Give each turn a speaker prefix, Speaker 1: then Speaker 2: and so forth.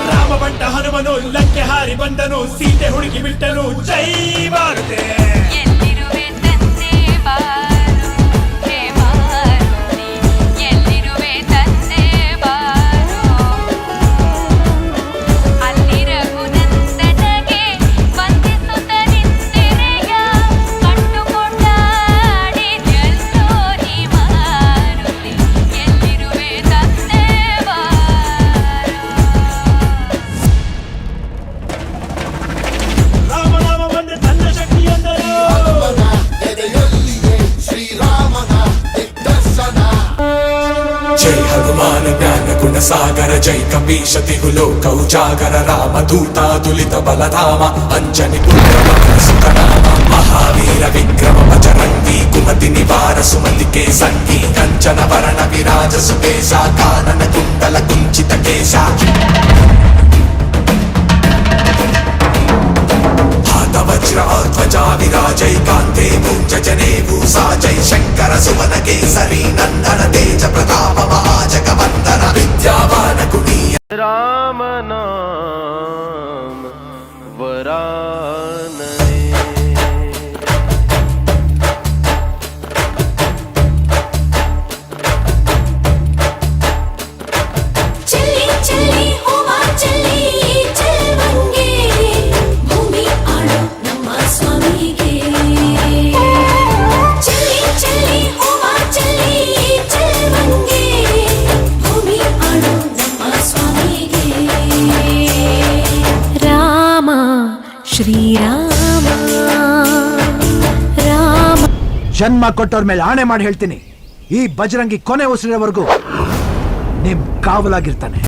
Speaker 1: ರಾಮಬಂಟ ಹನುಮನು ಲಂಕೆ ಹಾರಿ ಬಂದನು, ಸೀತೆ ಹುಡುಕಿ ಬಿಟ್ಟನು, ಜೈ ಭಾರತೆ.
Speaker 2: जय हनुमान ज्ञान गुण सागर, जय कपीश तिहु लोक उजागर, राम दूता दुलित बलधामा, अंजनी पुत्र पवन सुत नामा, महावीर विक्रम बजरंगी, कुमति निवार सुमति के संगी, कंचन वरण विराज सुबेशा, कानन कुंडल कुंचित केशा, वज्र ध्वजा विराजय, कांते मूंज जनेऊ साजय, शंकर सुवन केसरी नंदन, तेज प्रताप महाजगवंदन, विद्यावान गुणीय.
Speaker 3: राम नाम वरानने.
Speaker 4: चली चली होवा चली चलवंगे, भूमि आड़ो ನಮ್ಮ ಸ್ವಾಮಿಗೆ. चली चली होवा चली चलवंगे, भूमि आड़ो ನಮ್ಮ ಸ್ವಾಮಿಗೆ. ರಾಮ ಶ್ರೀರಾಮ ರಾಮ.
Speaker 5: ಜನ್ಮ ಕೊಟ್ಟವ್ರ ಮೇಲೆ ಆಣೆ ಮಾಡಿ ಹೇಳ್ತೀನಿ, ಈ ಬಜರಂಗಿ ಕೊನೆ ಉಸಿರೋವರೆಗೂ ನಿಮ್ ಕಾವಲಾಗಿರ್ತಾನೆ.